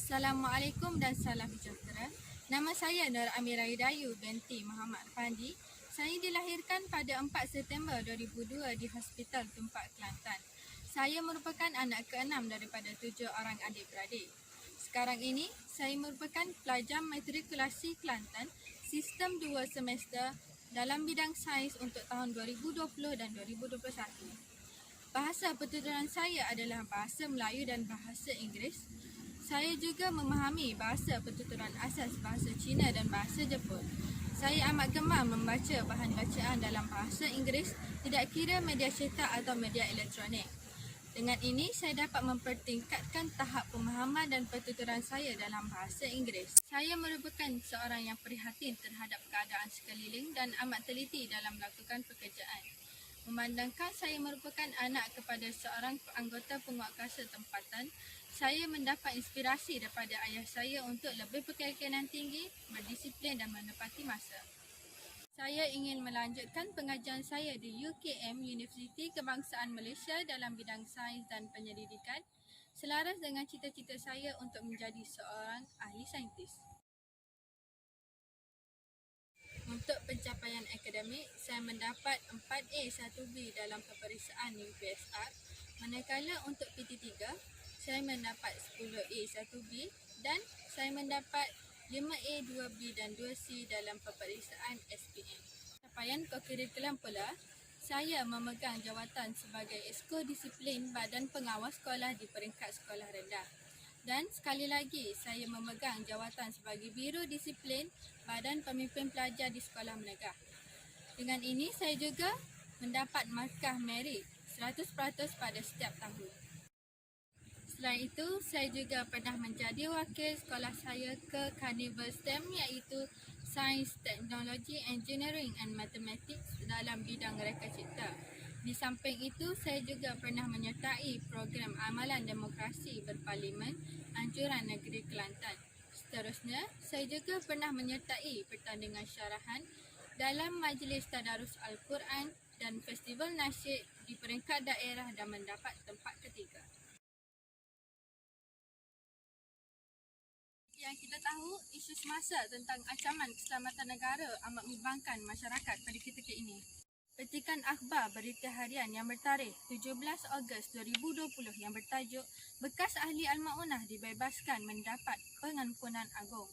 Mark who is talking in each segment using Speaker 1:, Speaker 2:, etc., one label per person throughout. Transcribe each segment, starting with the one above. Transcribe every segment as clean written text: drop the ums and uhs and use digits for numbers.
Speaker 1: Assalamualaikum dan salam sejahtera. Nama saya Nur Amira Hidayu binti Muhammad Fandi. Saya dilahirkan pada 4 September 2002 di Hospital Tumpak, Kelantan. Saya merupakan anak ke-6 daripada 7 orang adik-beradik. Sekarang ini, saya merupakan pelajar matrikulasi Kelantan sistem 2 semester dalam bidang sains untuk tahun 2020 dan 2021. Bahasa pertuturan saya adalah bahasa Melayu dan bahasa Inggeris. Saya juga memahami bahasa pertuturan asas bahasa Cina dan bahasa Jepun. Saya amat gemar membaca bahan bacaan dalam bahasa Inggeris, tidak kira media cetak atau media elektronik. Dengan ini, saya dapat mempertingkatkan tahap pemahaman dan pertuturan saya dalam bahasa Inggeris. Saya merupakan seorang yang prihatin terhadap keadaan sekeliling dan amat teliti dalam melakukan pekerjaan. Memandangkan saya merupakan anak kepada seorang anggota penguatkuasa tempatan, saya mendapat inspirasi daripada ayah saya untuk lebih berkeyakinan tinggi, berdisiplin dan menepati masa. Saya ingin melanjutkan pengajian saya di UKM Universiti Kebangsaan Malaysia dalam bidang sains dan penyelidikan, selaras dengan cita-cita saya untuk menjadi seorang ahli saintis. Untuk pencapaian akademik, saya mendapat 4A 1B dalam peperiksaan UPSR, manakala untuk PT3, saya mendapat 10A 1B dan saya mendapat 5A 2B dan 2C dalam peperiksaan SPM. Capaian kokurikulum pula, saya memegang jawatan sebagai Exco Disiplin Badan Pengawas Sekolah di peringkat sekolah rendah. Dan sekali lagi, saya memegang jawatan sebagai Biro Disiplin Badan Pemimpin Pelajar di sekolah menengah. Dengan ini, saya juga mendapat markah merit 100% pada setiap tahun. Selain itu, saya juga pernah menjadi wakil sekolah saya ke Carnival STEM iaitu Sains, Teknologi, Engineering and Mathematics dalam bidang reka cipta. Di samping itu, saya juga pernah menyertai program amalan demokrasi berparlimen Anjuran Negeri Kelantan. Seterusnya, saya juga pernah menyertai pertandingan syarahan dalam Majlis Tadarus Al-Quran dan Festival Nasyid di peringkat daerah dan mendapat tempat ketiga. Yang kita tahu, isu semasa tentang ancaman keselamatan negara amat membimbangkan masyarakat pada ketika ini. Petikan akhbar berita harian yang bertarikh 17 Ogos 2020 yang bertajuk Bekas Ahli Al-Ma'unah dibebaskan mendapat pengampunan agung.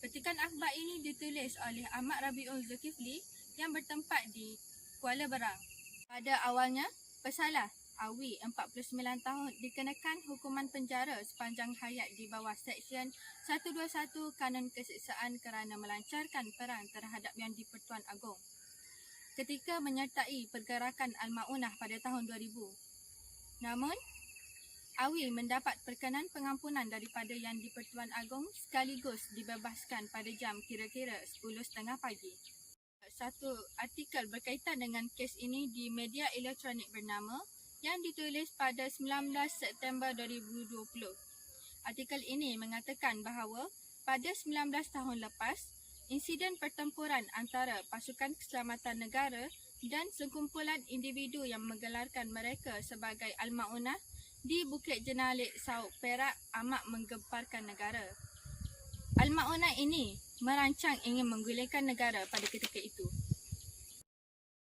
Speaker 1: Petikan akhbar ini ditulis oleh Ahmad Rabiul Zulkifli yang bertempat di Kuala Berang. Pada awalnya, pesalah Awi 49 tahun dikenakan hukuman penjara sepanjang hayat di bawah Seksyen 121 Kanun Keseksaan kerana melancarkan perang terhadap Yang di-Pertuan Agong ketika menyertai pergerakan Al-Ma'unah pada tahun 2000. Namun, Awi mendapat perkenan pengampunan daripada Yang di-Pertuan Agong sekaligus dibebaskan pada jam kira-kira 10.30 pagi. Satu artikel berkaitan dengan kes ini di media elektronik bernama yang ditulis pada 19 September 2020. Artikel ini mengatakan bahawa pada 19 tahun lepas, insiden pertempuran antara pasukan keselamatan negara dan sekumpulan individu yang menggelarkan mereka sebagai Al-Ma'unah di Bukit Jenalik, Sauk Perak amat menggemparkan negara. Al-Ma'unah ini merancang ingin menggulingkan negara pada ketika itu.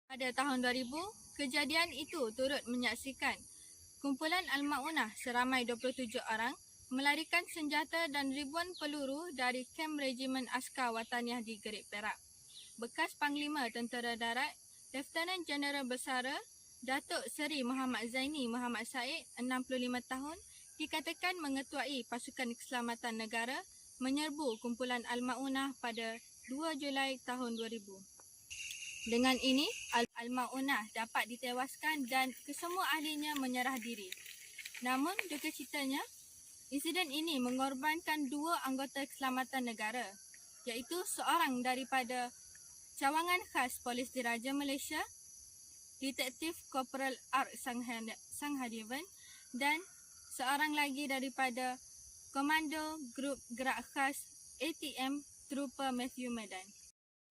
Speaker 1: Pada tahun 2000, kejadian itu turut menyaksikan kumpulan Al-Ma'unah seramai 27 orang melarikan senjata dan ribuan peluru dari kem Regimen Askar Wataniah di Gerik Perak. Bekas Panglima Tentera Darat, Lieutenant Jeneral Bersara Datuk Seri Muhammad Zaini Muhammad Said, 65 tahun, dikatakan mengetuai pasukan keselamatan negara menyerbu kumpulan Al-Ma'unah pada 2 Julai tahun 2000. Dengan ini, Al-Ma'unah dapat ditewaskan dan kesemua ahlinya menyerah diri. Namun, duka citanya, insiden ini mengorbankan 2 anggota keselamatan negara, iaitu seorang daripada Cawangan Khas Polis Diraja Malaysia, Detektif Korporal Ark Sanghadivan, dan seorang lagi daripada Komando Grup Gerak Khas ATM Trooper Matthew Medan.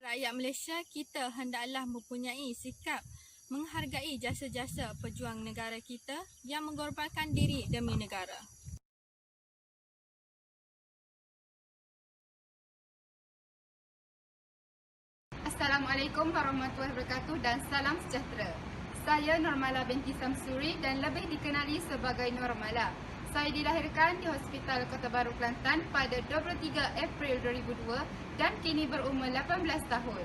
Speaker 1: Rakyat Malaysia, kita hendaklah mempunyai sikap menghargai jasa-jasa pejuang negara kita yang mengorbankan diri demi negara.
Speaker 2: Assalamualaikum warahmatullahi wabarakatuh dan salam sejahtera. Saya Nurmala binti Samsuri dan lebih dikenali sebagai Nurmala. Saya dilahirkan di Hospital Kota Baru Kelantan pada 23 April 2002 dan kini berumur 18 tahun.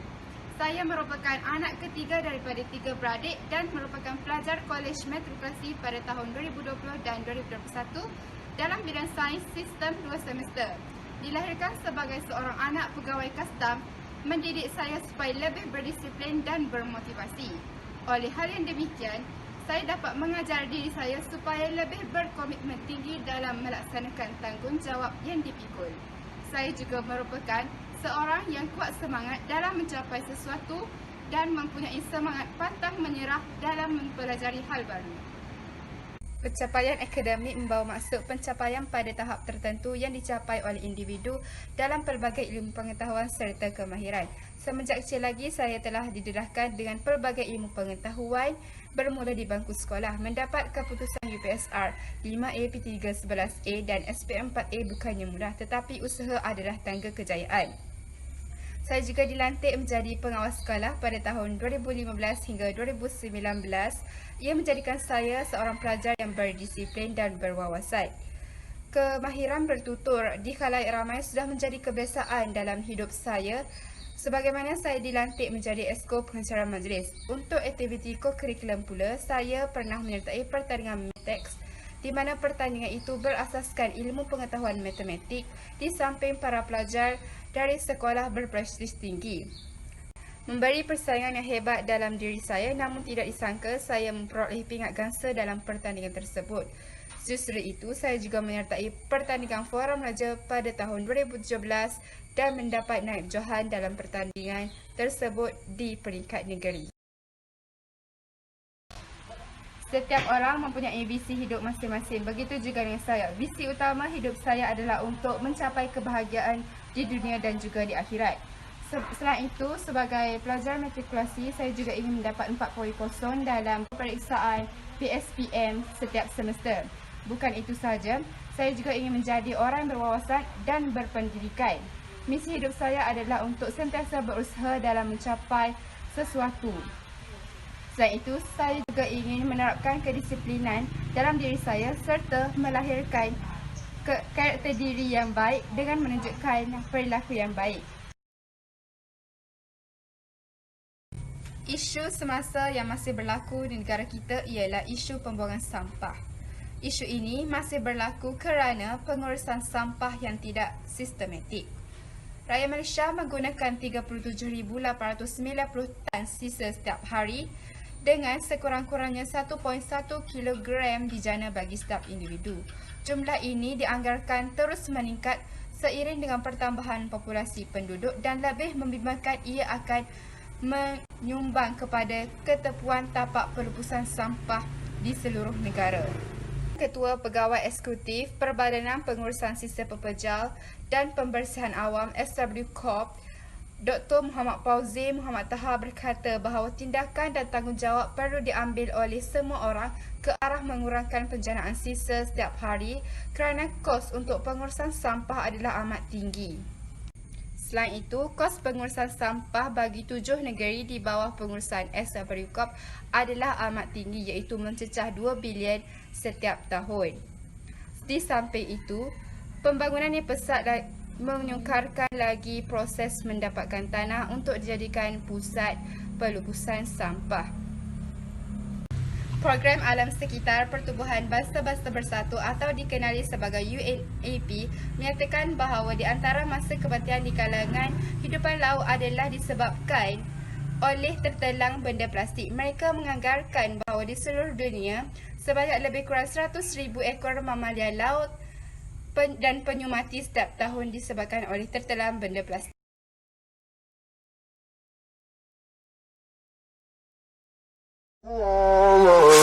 Speaker 2: Saya merupakan anak ketiga daripada 3 beradik dan merupakan pelajar Kolej Matrikulasi pada tahun 2020 dan 2021 dalam bidang sains sistem 2 semester. Dilahirkan sebagai seorang anak pegawai kastam, mendidik saya supaya lebih berdisiplin dan bermotivasi. Oleh hal yang demikian, saya dapat mengajar diri saya supaya lebih berkomitmen tinggi dalam melaksanakan tanggungjawab yang dipikul. Saya juga merupakan seorang yang kuat semangat dalam mencapai sesuatu dan mempunyai semangat pantang menyerah dalam mempelajari hal baru. Pencapaian akademik membawa maksud pencapaian pada tahap tertentu yang dicapai oleh individu dalam pelbagai ilmu pengetahuan serta kemahiran. Semenjak kecil lagi, saya telah didedahkan dengan pelbagai ilmu pengetahuan bermula di bangku sekolah, mendapat keputusan UPSR 5A, P3 11A dan SPM 4A bukannya mudah, tetapi usaha adalah tangga kejayaan. Saya juga dilantik menjadi pengawas sekolah pada tahun 2015 hingga 2019. Ia menjadikan saya seorang pelajar yang berdisiplin dan berwawasan. Kemahiran bertutur di khalayak ramai sudah menjadi kebiasaan dalam hidup saya. Sebagaimana saya dilantik menjadi Esko Pengacara Majlis. Untuk aktiviti ko-kurikulum pula, saya pernah menyertai pertandingan Matex, di mana pertandingan itu berasaskan ilmu pengetahuan matematik di samping para pelajar dari sekolah berprestij tinggi. Memberi persaingan yang hebat dalam diri saya, namun tidak disangka saya memperoleh pingat gangsa dalam pertandingan tersebut. Justru itu, saya juga menyertai pertandingan Forum Raja pada tahun 2017 dan mendapat naib johan dalam pertandingan tersebut di peringkat negeri. Setiap orang mempunyai visi hidup masing-masing. Begitu juga dengan saya. Visi utama hidup saya adalah untuk mencapai kebahagiaan di dunia dan juga di akhirat. Selain itu, sebagai pelajar matrikulasi, saya juga ingin mendapat 4.0 dalam peperiksaan PSPM setiap semester. Bukan itu sahaja, saya juga ingin menjadi orang berwawasan dan berpendidikan. Misi hidup saya adalah untuk sentiasa berusaha dalam mencapai sesuatu. Selain itu, saya juga ingin menerapkan kedisiplinan dalam diri saya serta melahirkan karakter diri yang baik dengan menunjukkan perilaku yang baik. Isu semasa yang masih berlaku di negara kita ialah isu pembuangan sampah. Isu ini masih berlaku kerana pengurusan sampah yang tidak sistematik. Rakyat Malaysia menggunakan 37,890 tan sisa setiap hari dengan sekurang-kurangnya 1.1 kilogram dijana bagi setiap individu. Jumlah ini dianggarkan terus meningkat seiring dengan pertambahan populasi penduduk dan lebih membimbangkan ia akan menyumbang kepada ketepuan tapak pelupusan sampah di seluruh negara. Ketua Pegawai Eksekutif Perbadanan Pengurusan Sistem Pepejal dan Pembersihan Awam SW Corp, Dr. Muhammad Fauzi Muhammad Taha berkata bahawa tindakan dan tanggungjawab perlu diambil oleh semua orang ke arah mengurangkan penjanaan sisa setiap hari kerana kos untuk pengurusan sampah adalah amat tinggi. Selain itu, kos pengurusan sampah bagi 7 negeri di bawah pengurusan SW Corp adalah amat tinggi iaitu mencecah 2 bilion setiap tahun. Di samping itu, pembangunan yang pesat menyukarkan lagi proses mendapatkan tanah untuk dijadikan pusat pelupusan sampah. Program Alam Sekitar Pertubuhan Bangsa-Bangsa Bersatu atau dikenali sebagai UNEP menyatakan bahawa di antara masa kematian di kalangan hidupan laut adalah disebabkan oleh tertelang benda plastik. Mereka menganggarkan bahawa di seluruh dunia sebanyak lebih kurang 100,000 ekor mamalia laut dan penyu mati setiap tahun disebabkan oleh tertelan benda plastik.
Speaker 3: Oh